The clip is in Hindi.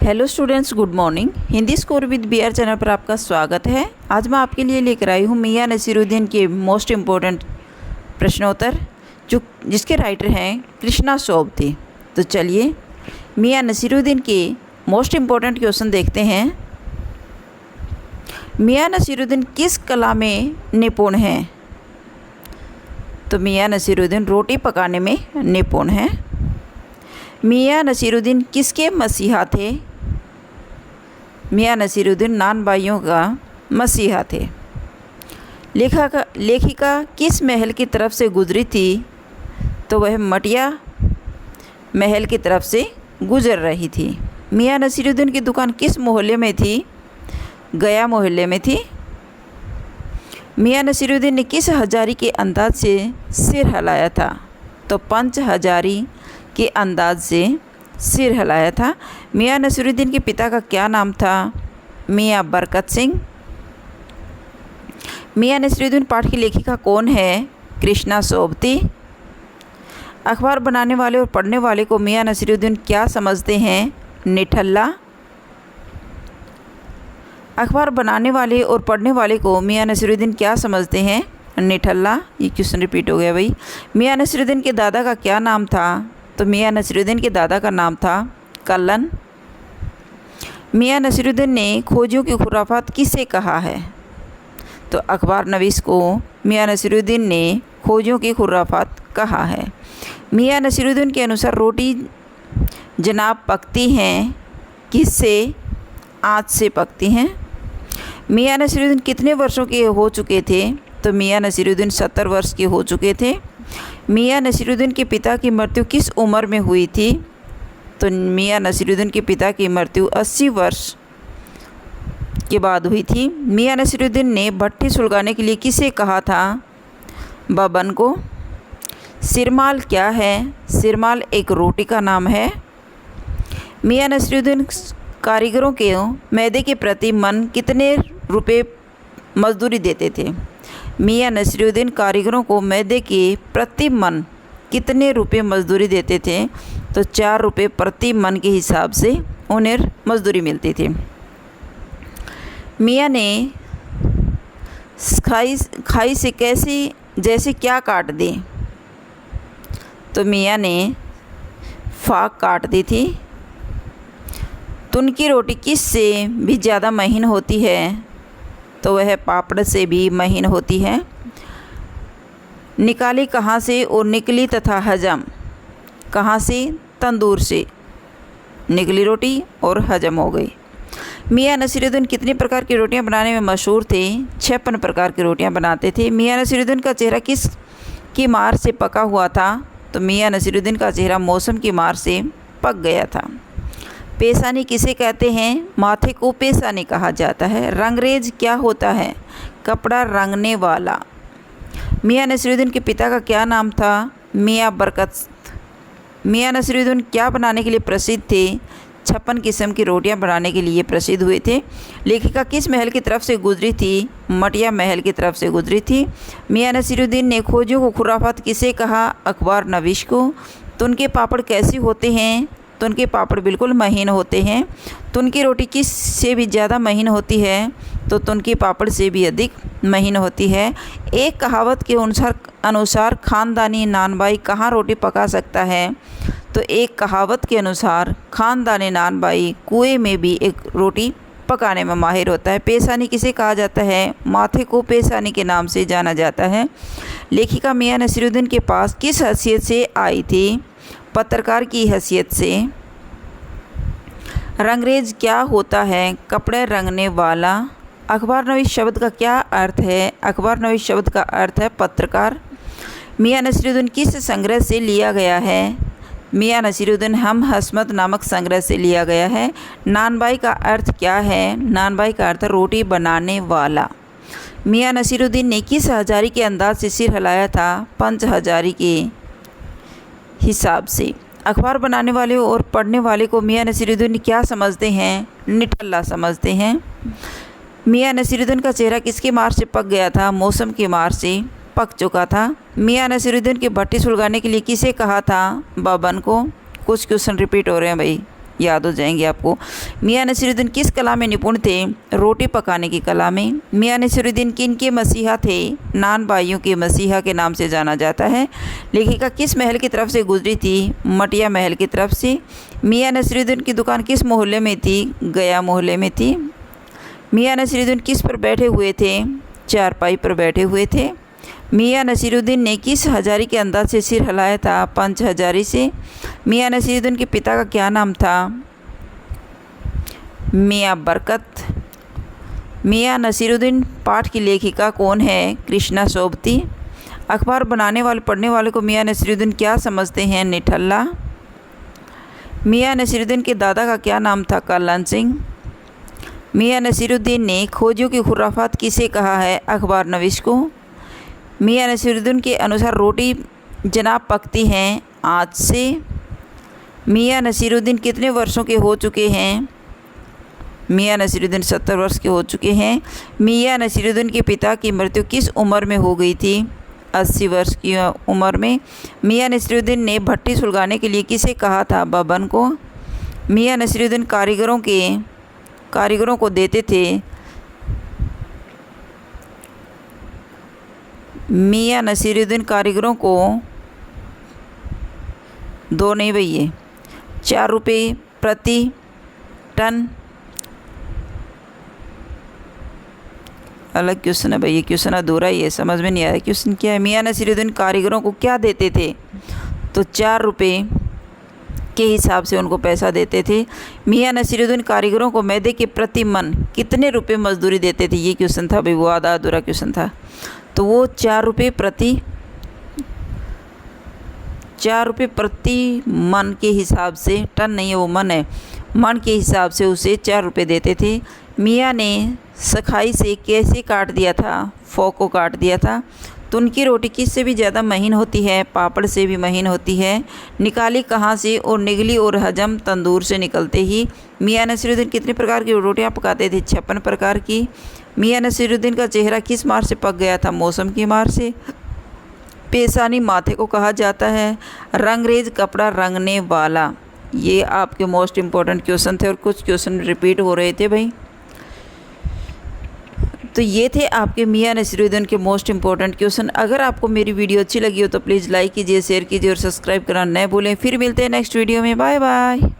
Hello students, good morning. Hindi score with BR channel पर आपका स्वागत है। आज मैं आपके लिए लेकर आई हूँ मियां नसीरुद्दीन के मोस्ट इम्पोर्टेंट प्रश्नोत्तर जिसके राइटर हैं कृष्णा सोबती। तो चलिए मियां नसीरुद्दीन के मोस्ट इम्पोर्टेंट क्वेश्चन देखते हैं। मियां नसीरुद्दीन किस कला में निपुण हैं? तो मियां नसीरुद्दीन रोटी पकाने में निपुण हैं। मियां नसीरुद्दीन किसके मसीहा थे? मियां नसीरुद्दीन नान भाइयों का मसीहा थे। लेखिका किस महल की तरफ से गुजरी थी? तो वह मटिया महल की तरफ से गुजर रही थी। मियां नसीरुद्दीन की दुकान किस मोहल्ले में थी? गया मोहल्ले में थी। मियां नसीरुद्दीन ने किस हजारी के अंदाज से सिर हिलाया था? तो पंच हजारी के अंदाज से सिर हिलाया था। मियां नसीरुद्दीन के पिता का क्या नाम था? मियां बरकत सिंह। मियां नसीरुद्दीन पाठ की लेखिका कौन है? कृष्णा सोबती। अखबार बनाने वाले और पढ़ने वाले को मियां नसीरुद्दीन क्या समझते हैं? निठल्ला। अखबार बनाने वाले और पढ़ने वाले को मियां नसीरुद्दीन क्या समझते हैं? निठल्ला। ये क्वेश्चन रिपीट हो गया भाई। मियां नसीरुद्दीन के दादा का क्या नाम था? तो मियां नसीरुद्दीन के दादा का नाम था कल्लन। मियां नसीरुद्दीन ने खोजियों की खुराफात किसे कहा है? तो अखबार नवीस को मियां नसीरुद्दीन ने खोजियों की खुराफात कहा है। मियां नसीरुद्दीन के अनुसार रोटी जनाब पकती हैं किससे? आँच से पकती हैं। मियां नसीरुद्दीन कितने वर्षों के हो चुके थे? तो मियां नसीरुद्दीन 70 वर्ष के हो चुके थे। मियां नसीरुद्दीन के पिता की मृत्यु किस उम्र में हुई थी? तो मियां नसीरुद्दीन के पिता की मृत्यु 80 वर्ष के बाद हुई थी। मियां नसीरुद्दीन ने भट्टी सुलगाने के लिए किसे कहा था? बबन को। सिरमाल क्या है? सिरमाल एक रोटी का नाम है। मियां नसीरुद्दीन कारीगरों के मैदे के प्रति मन कितने रुपए मजदूरी देते थे? मियां नसीरुद्दीन कारीगरों को मैदे के प्रति मन कितने रुपए मजदूरी देते थे? तो 4 रुपये प्रति मन के हिसाब से उन्हें मजदूरी मिलती थी। मियां ने खाई से जैसे क्या काट दी? तो मियां ने फाक काट दी थी। तुन की रोटी किस से भी ज़्यादा महीन होती है? तो वह पापड़ से भी महीन होती है। निकाली कहाँ से और निकली तथा हजम कहाँ से? तंदूर से निकली रोटी और हजम हो गई। मियां नसीरुद्दीन कितने प्रकार की रोटियां बनाने में मशहूर थे? 56 प्रकार की रोटियां बनाते थे। मियां नसीरुद्दीन का चेहरा किस की मार से पका हुआ था? तो मियां नसीरुद्दीन का चेहरा मौसम की मार से पक गया था। पेशानी किसे कहते हैं? माथे को पेशानी कहा जाता है। रंगरेज क्या होता है? कपड़ा रंगने वाला। मियां नसीरुद्दीन के पिता का क्या नाम था? मियां बरकत। मियां नसीरुद्दीन क्या बनाने के लिए प्रसिद्ध थे? 56 किस्म की रोटियां बनाने के लिए प्रसिद्ध हुए थे। लेखिका किस महल की तरफ से गुजरी थी? मटिया महल की तरफ से गुजरी थी। मियां नसीरुद्दीन ने खोजियों को खुराफात किसे कहा? अखबार नवीश को। तुन के पापड़ कैसे होते हैं? तो उनके पापड़ बिल्कुल महीन होते हैं। तो उनकी रोटी किस से भी ज़्यादा महीन होती है? तो उनके पापड़ से भी अधिक महीन होती है। एक कहावत के अनुसार खानदानी नानबाई कहाँ रोटी पका सकता है? तो एक कहावत के अनुसार खानदानी नानबाई कुएं में भी एक रोटी पकाने में माहिर होता है। पेशानी किसे कहा जाता है? माथे को पेशानी के नाम से जाना जाता है। लेखिका मियां नसीरुद्दीन के पास किस हैसियत से आई थी? पत्रकार की हैसियत से। रंगरेज क्या होता है? कपड़े रंगने वाला। अखबार नवीस शब्द का क्या अर्थ है? अखबार नवीस शब्द का अर्थ है पत्रकार। मियां नसीरुद्दीन किस संग्रह से लिया गया है? मियां नसीरुद्दीन हम हस्मत नामक संग्रह से लिया गया है। नानबाई का अर्थ क्या है? नानबाई का अर्थ रोटी बनाने वाला। मियां नसीरुद्दीन ने किस हजारी के अंदाज से सिर हिलाया था? पंच हजारी के हिसाब से। अखबार बनाने वाले और पढ़ने वाले को मियां नसीरुद्दीन क्या समझते हैं? निठल्ला समझते हैं। मियां नसीरुद्दीन का चेहरा किसकी मार से पक गया था? मौसम की मार से पक चुका था। मियां नसीरुद्दीन की भट्टी सुलगाने के लिए किसे कहा था? बबन को। कुछ क्वेश्चन रिपीट हो रहे हैं भाई। याद हो जाएंगे आपको। मियां नसीरुद्दीन किस कला में निपुण थे? रोटी पकाने की कला में। मियां नसीरुद्दीन किन के मसीहा थे? नान भाइयों के मसीहा के नाम से जाना जाता है। लेखिका किस महल की तरफ से गुजरी थी? मटिया महल की तरफ से। मियां नसीरुद्दीन की दुकान किस मोहल्ले में थी? गया मोहल्ले में थी। मियां नसीरुद्दीन किस पर बैठे हुए थे? चारपाई पर बैठे हुए थे। मियां नसीरुद्दीन ने किस हजारी के अंदाज से सिर हिलाया था? पंच हजारी से। मियां नसीरुद्दीन के पिता का क्या नाम था? मियां बरकत। मियां नसीरुद्दीन पाठ की लेखिका कौन है? कृष्णा सोबती। अखबार बनाने वाले पढ़ने वाले को मियां नसीरुद्दीन क्या समझते हैं? निठल्ला। मियां नसीरुद्दीन के दादा का क्या नाम था? कल्याण सिंह। मियां नसीरुद्दीन ने खोजियों की खुराफात किसे कहा है? अखबार नवीश को। मियां नसीरुद्दीन के अनुसार रोटी जनाब पकती हैं आँच से। मियां नसीरुद्दीन कितने वर्षों के हो चुके हैं? मियां नसीरुद्दीन 70 वर्ष के हो चुके हैं। मियां नसीरुद्दीन के पिता की मृत्यु किस उम्र में हो गई थी? 80 वर्ष की उम्र में। मियां नसीरुद्दीन ने भट्टी सुलगाने के लिए किसे कहा था? बबन को। मियां नसीरुद्दीन कारीगरों को देते थे। मियां नसीरुद्दीन कारीगरों को 2 नहीं भैया 4 रुपये प्रति टन। अलग क्वेश्चन है भैया, क्वेश्चन अधूरा ही है, समझ में नहीं आया क्वेश्चन क्या है। मियां नसीरुद्दीन कारीगरों को क्या देते थे? तो 4 रुपये के हिसाब से उनको पैसा देते थे। मियां नसीरुद्दीन कारीगरों को मैदे के प्रति मन कितने रुपए मजदूरी देते थे? ये क्वेश्चन था भाई, वो आधा अधूरा क्वेश्चन था। तो वो 4 रुपये प्रति मन के हिसाब से, टन नहीं है वो मन है, मन के हिसाब से उसे 4 रुपये देते थे। मियां ने सखाई से कैसे काट दिया था? फोक को काट दिया था। तो उनकी रोटी किससे भी ज़्यादा महीन होती है? पापड़ से भी महीन होती है। निकाली कहाँ से? और निगली और हजम तंदूर से निकलते ही। मियां नसीरुद्दीन कितने प्रकार की रोटियां पकाते थे? 56 प्रकार की। मियां नसीरुद्दीन का चेहरा किस मार से पक गया था? मौसम की मार से। पेशानी माथे को कहा जाता है। रंगरेज कपड़ा रंगने वाला। ये आपके मोस्ट इम्पोर्टेंट क्वेश्चन थे और कुछ क्वेश्चन रिपीट हो रहे थे भाई। तो ये थे आपके मियां नसीरुद्दीन के मोस्ट इम्पोर्टेंट क्वेश्चन। अगर आपको मेरी वीडियो अच्छी लगी हो तो प्लीज़ लाइक कीजिए, शेयर कीजिए और सब्सक्राइब करना न भूलें। फिर मिलते हैं नेक्स्ट वीडियो में। Bye bye.